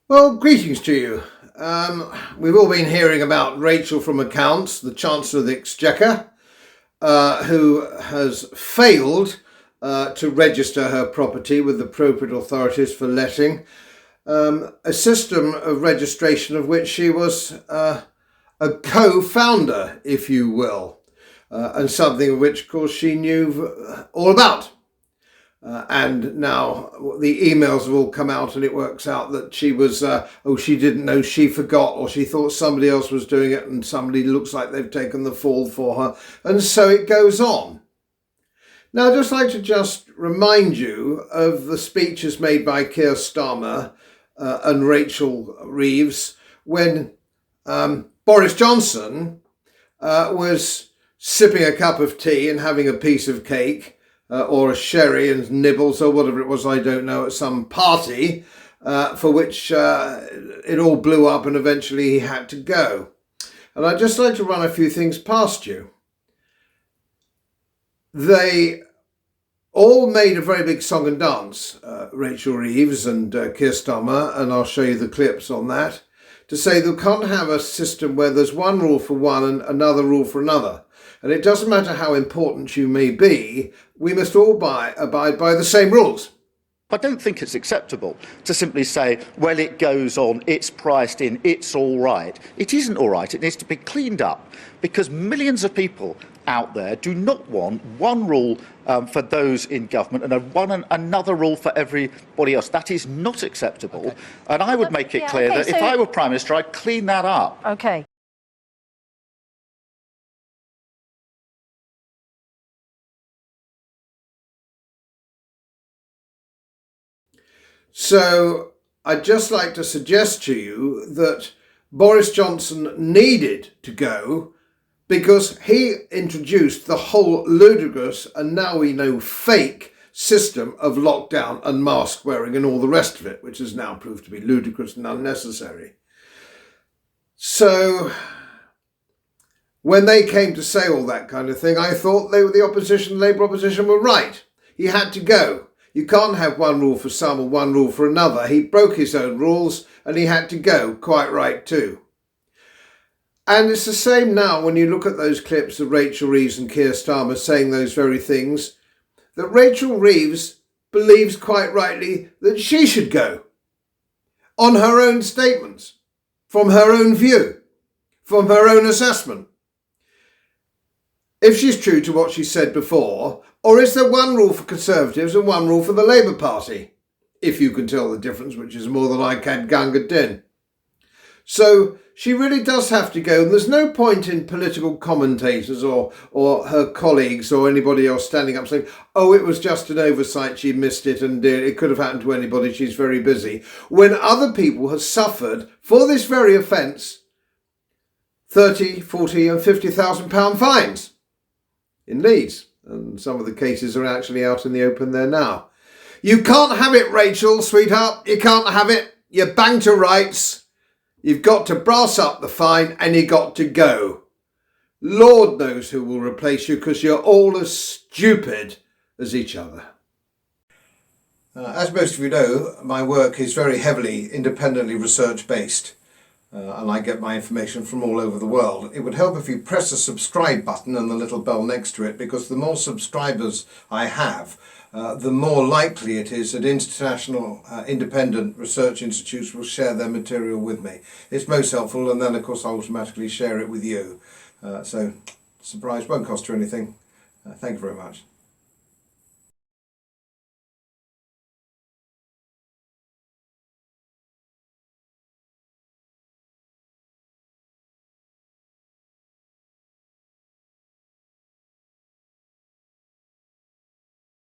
Well, greetings to you. We've all been hearing about Rachel from Accounts, the Chancellor of the Exchequer, who has failed to register her property with the appropriate authorities for letting, a system of registration of which she was a co-founder, if you will, and something of which, of course, she knew all about. And now the emails have all come out and it works out that she was, she didn't know, she forgot, or she thought somebody else was doing it and somebody looks like they've taken the fall for her. And so it goes on. Now, I'd just like to remind you of the speeches made by Keir Starmer and Rachel Reeves when Boris Johnson was sipping a cup of tea and having a piece of cake, or a sherry and nibbles or whatever it was, I don't know, at some party for which it all blew up and eventually he had to go. And I'd just like to run a few things past you. They all made a very big song and dance, Rachel Reeves and Keir Starmer, and I'll show you the clips on that, to say they can't have a system where there's one rule for one and another rule for another. And it doesn't matter how important you may be, we must all abide by the same rules. I don't think it's acceptable to simply say, well, it goes on, it's priced in, it's all right. It isn't all right. It needs to be cleaned up because millions of people out there do not want one rule for those in government and another rule for everybody else. That is not acceptable. Okay. And I would make it clear that if I were Prime Minister, I'd clean that up. Okay. So I'd just like to suggest to you that Boris Johnson needed to go because he introduced the whole ludicrous and now we know fake system of lockdown and mask wearing and all the rest of it, which has now proved to be ludicrous and unnecessary. So when they came to say all that kind of thing, I thought the opposition, Labour opposition, were right. He had to go. You can't have one rule for some and one rule for another. He broke his own rules and he had to go, quite right too. And it's the same now when you look at those clips of Rachel Reeves and Keir Starmer saying those very things, that Rachel Reeves believes quite rightly that she should go on her own statements, from her own view, from her own assessment. If she's true to what she said before, or is there one rule for Conservatives and one rule for the Labour Party? If you can tell the difference, which is more than I can Gunga Din. So she really does have to go. And there's no point in political commentators or her colleagues or anybody else standing up saying, oh, it was just an oversight, she missed it and it could have happened to anybody, she's very busy. When other people have suffered for this very offence 30, 40 and £50,000 fines in Leeds. And some of the cases are actually out in the open there now. You can't have it, Rachel, sweetheart. You can't have it. You're banged to rights. You've got to brass up the fine and you got to go. Lord knows who will replace you because you're all as stupid as each other. As most of you know, my work is very heavily independently research-based. And I get my information from all over the world. It would help if you press the subscribe button and the little bell next to it, because the more subscribers I have, the more likely it is that international independent research institutes will share their material with me. It's most helpful, and then of course I automatically share it with you. So, surprise, won't cost you anything. Thank you very much.